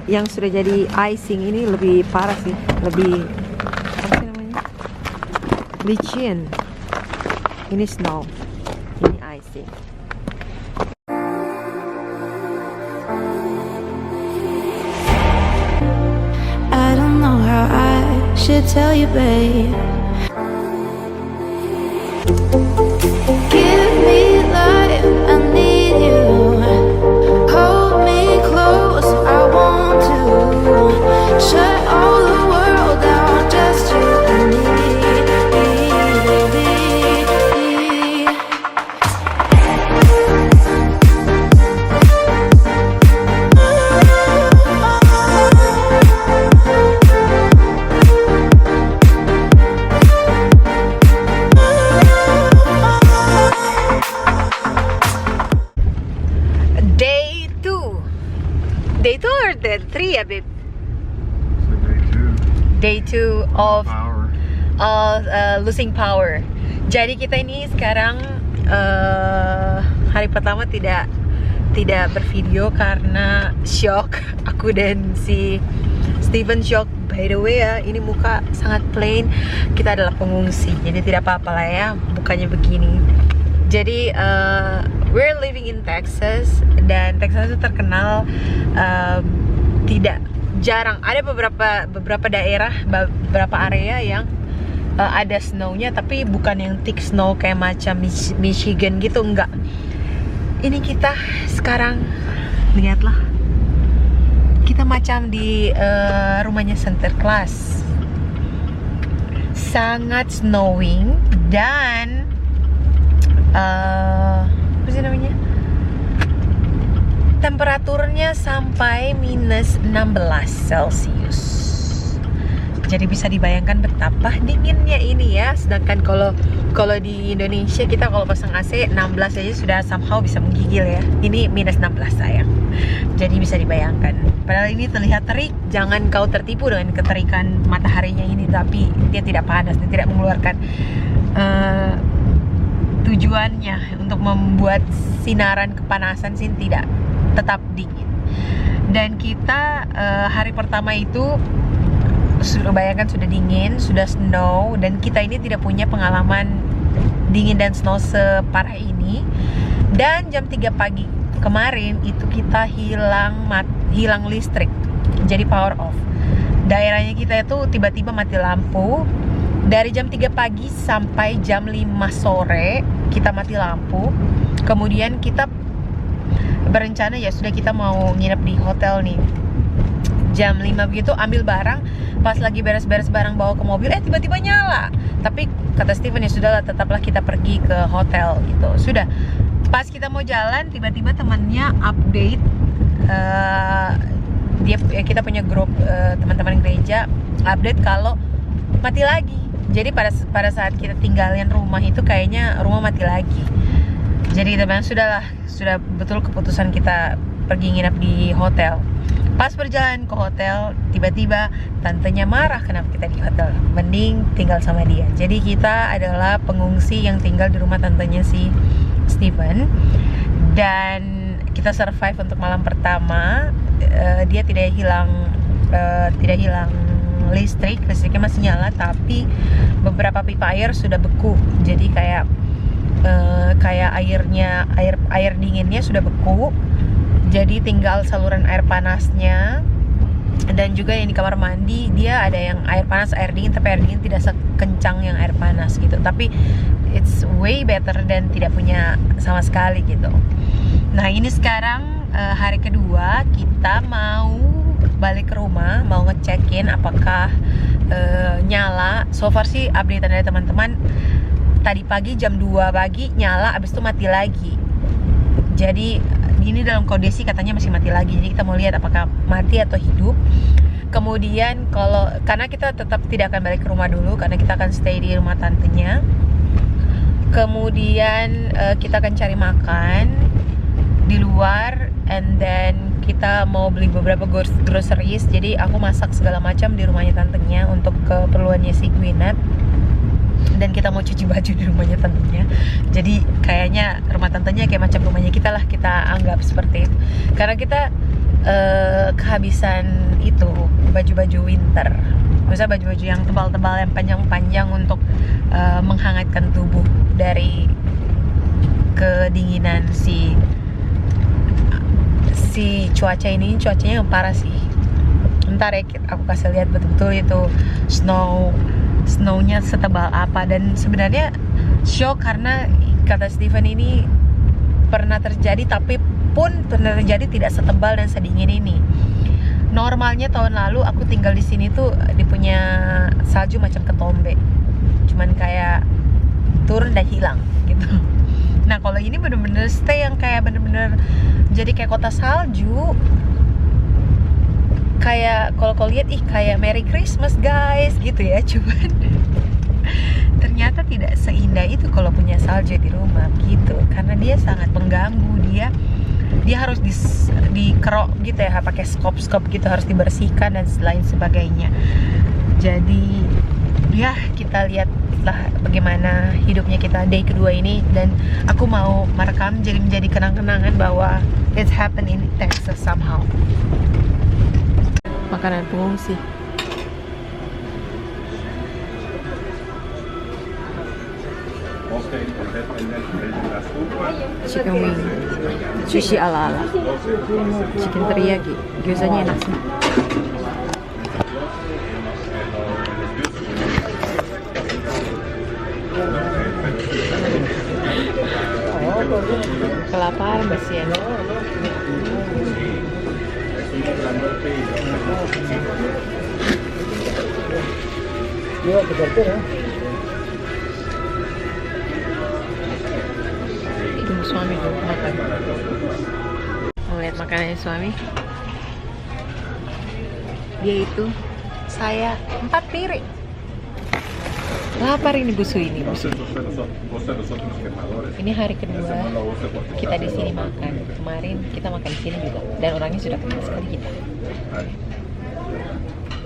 yang sudah jadi icing ini lebih parah sih, lebih apa sih namanya, licin. Ini snow, ini icing. I don't know how I should tell you, babe. Give me life, I need you. Hold me close, I want to. Shut all the world down, just you and me. Day 2 or day 3 ya, babe? So Day 2 of power. losing power. Jadi kita ini sekarang hari pertama tidak bervideo karena shock. Aku dan si Steven shock. By the way ya, ini muka sangat plain. Kita adalah pengungsi, jadi tidak apa-apa lah ya, bukannya begini. Jadi we're living in Texas, dan Texas itu terkenal tidak jarang ada beberapa daerah, beberapa area yang ada snownya, tapi bukan yang thick snow kayak macam Michigan gitu, enggak. Ini kita sekarang, lihatlah, kita macam di rumahnya Sinterklas, sangat snowing, dan apa sih namanya, temperaturnya sampai minus 16 Celcius. Jadi bisa dibayangkan betapa dinginnya ini ya. Sedangkan kalau di Indonesia kita kalau pasang AC 16 aja sudah somehow bisa menggigil ya. Ini minus 16 sayang. Jadi bisa dibayangkan. Padahal ini terlihat terik. Jangan kau tertipu dengan keterikan mataharinya ini, tapi dia tidak panas, dia tidak mengeluarkan tujuannya untuk membuat sinaran kepanasan sih, tidak, tetap dingin. Dan kita hari pertama itu sudah bayangkan sudah dingin, sudah snow, dan kita ini tidak punya pengalaman dingin dan snow separah ini. Dan jam 3 pagi kemarin itu kita hilang listrik, jadi power off. Daerahnya kita itu tiba-tiba mati lampu. Dari jam 3 pagi sampai jam 5 sore kita mati lampu. Kemudian kita berencana ya sudah, kita mau nginep di hotel nih. Jam 5 begitu ambil barang, pas lagi beres-beres barang bawa ke mobil, tiba-tiba nyala. Tapi kata Steven ya sudahlah, tetaplah kita pergi ke hotel gitu. Sudah, pas kita mau jalan tiba-tiba temannya update, kita punya grup teman-teman gereja, update kalau mati lagi. Jadi pada saat kita tinggalin rumah itu kayaknya rumah mati lagi. Jadi kita bilang sudah betul keputusan kita pergi nginep di hotel. Pas perjalanan ke hotel, tiba-tiba tantenya marah kenapa kita di hotel. Mending tinggal sama dia. Jadi kita adalah pengungsi yang tinggal di rumah tantenya si Steven. Dan kita survive untuk malam pertama. Dia tidak hilang listriknya masih nyala, tapi beberapa pipa air sudah beku. Jadi kayak air dinginnya sudah beku. Jadi tinggal saluran air panasnya. Dan juga yang di kamar mandi dia ada yang air panas, air dingin, tapi air dingin tidak sekencang yang air panas gitu. Tapi it's way better dan tidak punya sama sekali gitu. Nah, ini sekarang hari kedua kita mau balik ke rumah, mau ngecekin apakah nyala. So far sih update dari teman-teman, tadi pagi jam 2 pagi nyala, abis itu mati lagi. Jadi ini dalam kondisi katanya masih mati lagi. Jadi kita mau lihat apakah mati atau hidup. Kemudian karena kita tetap tidak akan balik ke rumah dulu, karena kita akan stay di rumah tantenya. Kemudian kita akan cari makan di luar, and then kita mau beli beberapa groceries. Jadi aku masak segala macam di rumahnya tantenya untuk keperluannya si Gwyneth. Dan kita mau cuci baju di rumahnya tantenya. Jadi kayaknya rumah tantenya kayak macam rumahnya kita lah, kita anggap seperti itu. Karena kita kehabisan itu baju-baju winter, maksudnya baju-baju yang tebal-tebal yang panjang-panjang untuk menghangatkan tubuh dari kedinginan si cuaca ini. Cuacanya yang parah sih. Ntar ya aku kasih lihat betul-betul itu snownya setebal apa. Dan sebenarnya shock karena kata Steven ini pernah terjadi, tapi pun pernah terjadi tidak setebal dan sedingin ini. Normalnya tahun lalu aku tinggal di sini tuh dia punya salju macam ketombe, cuman kayak turun dan hilang gitu. Nah kalau ini bener-bener stay yang kayak bener-bener jadi kayak kota salju. Kayak kalau lihat kayak Merry Christmas guys gitu ya, cuman ternyata tidak seindah itu kalau punya salju di rumah gitu, karena dia sangat mengganggu. Dia harus dikerok gitu ya, pakai skop gitu, harus dibersihkan dan lain sebagainya. Jadi ya kita lihatlah bagaimana hidupnya kita day kedua ini, dan aku mau merekam jadi menjadi kenang-kenangan bahwa it's happened in Texas somehow. Makanan pengungsi. Chicken wing, sushi ala-ala, chicken teriyaki, gyozanya enak sih. Kelaparan kasihan. Itu suami tuh makan. Mau lihat makanannya suami. Dia itu saya 4 piring. Lapar ini busu ini. Ini hari kedua kita di sini makan. Kemarin kita makan di sini juga, dan orangnya sudah kenal sekali kita.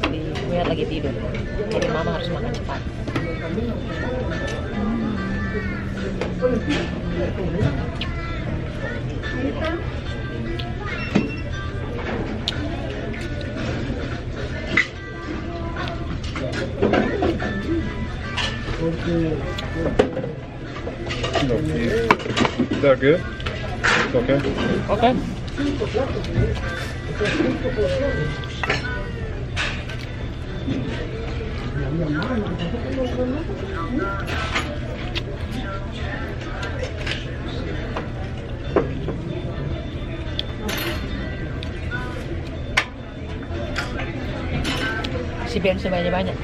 Jadi gue lagi tidur, jadi mama harus makan cepat. Is that good? Okay. Oke. Si Ben sebanyak-banyak.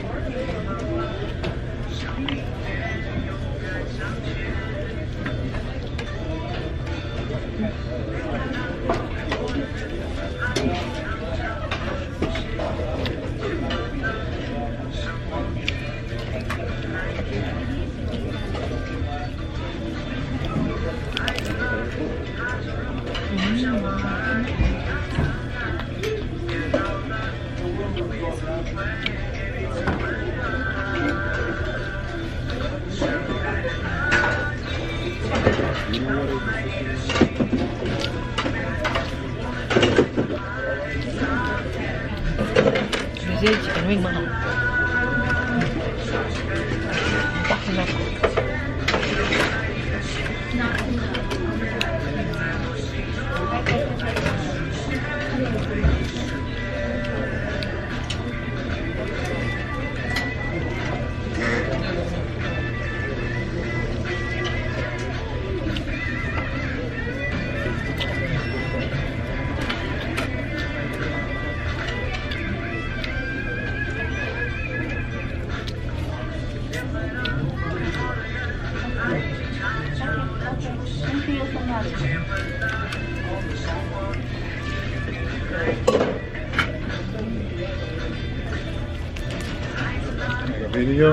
Biasanya chicken wing mahal. Entah kenapa. Video?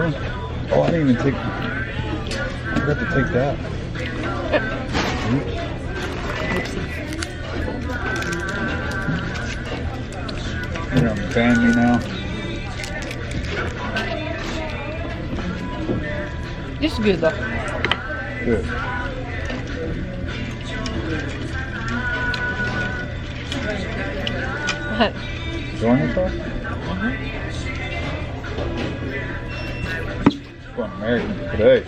Oh, I didn't even take. I forgot to take that. You're gonna ban me now. This is good though. Good. Enjoying yourself? Going American today.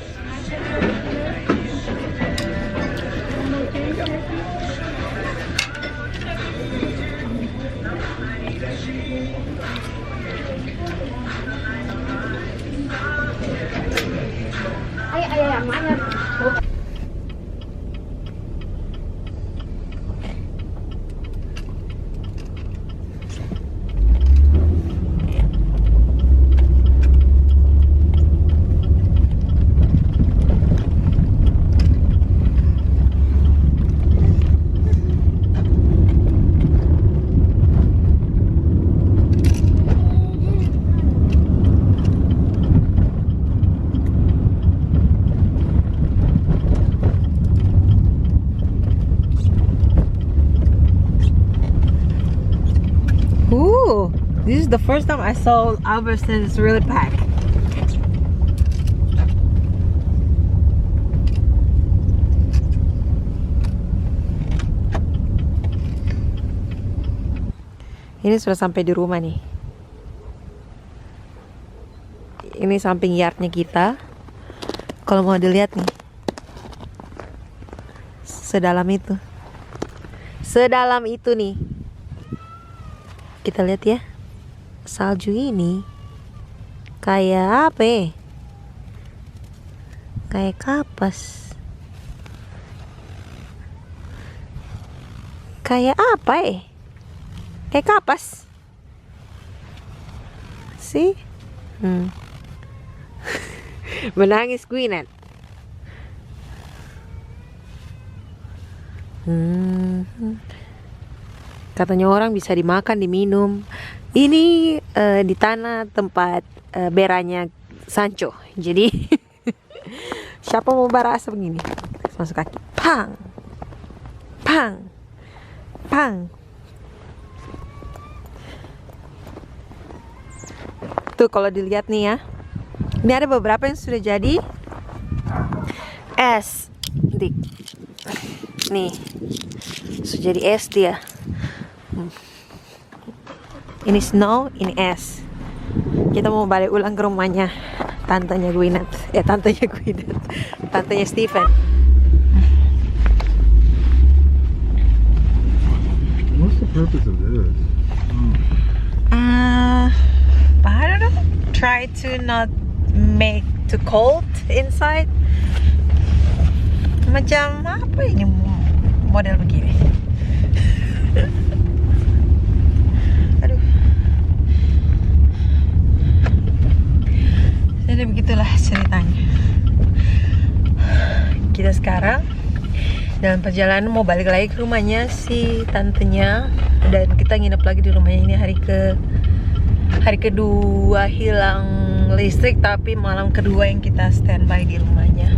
Ooh, this is the first time I saw Albertsons really packed. Ini sudah sampai di rumah nih. Ini samping yardnya kita. Kalau mau dilihat nih, sedalam itu. Sedalam itu nih. Kita lihat ya, salju ini kayak apa ya? Kayak kapas. Kayak apa ya? Kayak kapas. See? Menangis Gwyneth. Katanya orang bisa dimakan, diminum. Ini di tanah tempat beranya Sancho. Jadi siapa mau barasa begini? Masuk kaki. Pang. Pang. Pang. Tuh kalau dilihat nih ya. Ini ada beberapa yang sudah jadi es. Nih. Sudah jadi es dia. Ini snow, ini es. Kita mau balik ulang ke rumahnya tantenya Gwyneth. Tantenya Stephen. What's the purpose of this? I don't know. Try to not make too cold inside. Macam apa ini model begini? Aduh. Jadi begitulah ceritanya. Kita sekarang dalam perjalanan mau balik lagi ke rumahnya si tantenya, dan kita nginep lagi di rumahnya. Ini hari kedua hilang listrik, tapi malam kedua yang kita standby di rumahnya.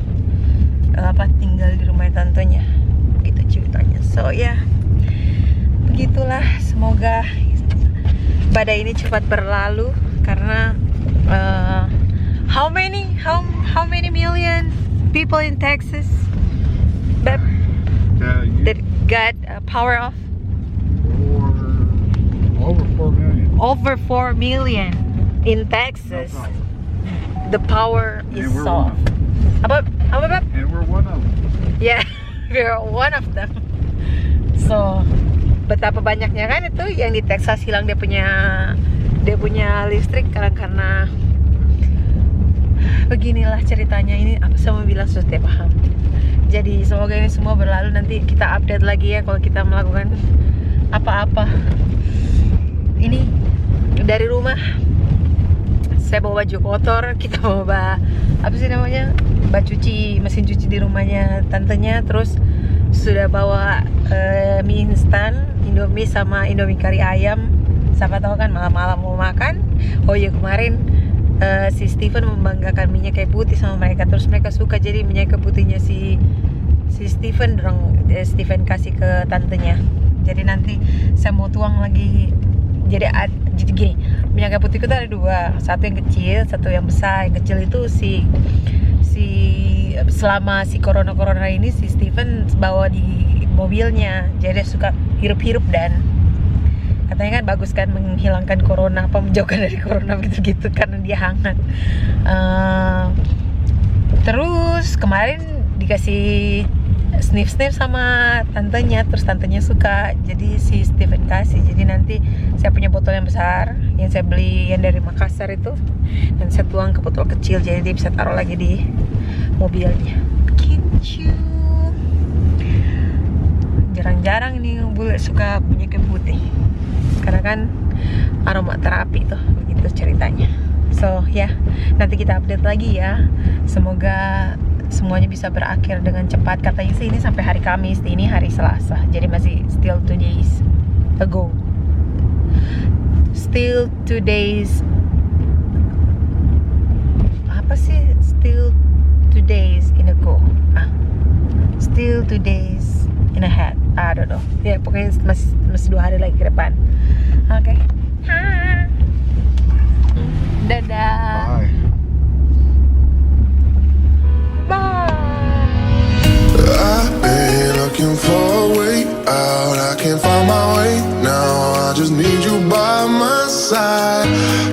Tinggal di rumah tantenya. Begitu ceritanya. So ya, begitulah. Semoga badai ini cepat berlalu karena how many million people in Texas that got power off? Over 4 million. Over 4 million in Texas. No problem. The power is And we're off. Apa? And we're one of them. Yeah, we're one of them. So, betapa banyaknya kan itu yang di Texas hilang dia punya listrik karena beginilah ceritanya. Ini apa saya mau bilang, sudah tidak paham. Jadi semoga ini semua berlalu. Nanti kita update lagi ya kalau kita melakukan apa-apa. Ini dari rumah saya bawa baju kotor, kita bawa apa sih namanya, mesin cuci di rumahnya tantenya. Terus sudah bawa mie instan, Indomie sama Indomie kari ayam. Siapa tahu kan malam-malam mau makan. Oh iya, kemarin si Stephen membanggakan minyak kayu putih sama mereka, terus mereka suka, jadi minyak kayu putihnya si Stephen kasih ke tantenya. Jadi nanti saya mau tuang lagi. Jadi gini, minyak kayu putih itu ada dua, satu yang kecil, satu yang besar. Yang kecil itu selama si corona ini si Stephen bawa di mobilnya, jadi dia suka hirup-hirup dan katanya kan bagus kan, menghilangkan corona, apa menjauhkan dari corona gitu-gitu karena dia hangat. Terus kemarin dikasih sniff sama tantenya, terus tantenya suka, jadi si Steven kasih. Jadi nanti saya punya botol yang besar yang saya beli yang dari Makassar itu, dan saya tuang ke botol kecil, jadi dia bisa taruh lagi di mobilnya. Gitu. Jarang-jarang nih bule suka punya kayu putih, karena kan aromaterapi tuh, begitu ceritanya. So ya, nanti kita update lagi ya. Semoga semuanya bisa berakhir dengan cepat. Katanya sih ini sampai hari Kamis, ini hari Selasa, jadi masih still 2 days ago. Still 2 days. Apa sih? Still 2 days in ago. Still 2 days in ahead. I don't know. Ya pokoknya masih 2 hari lagi ke depan. Oke.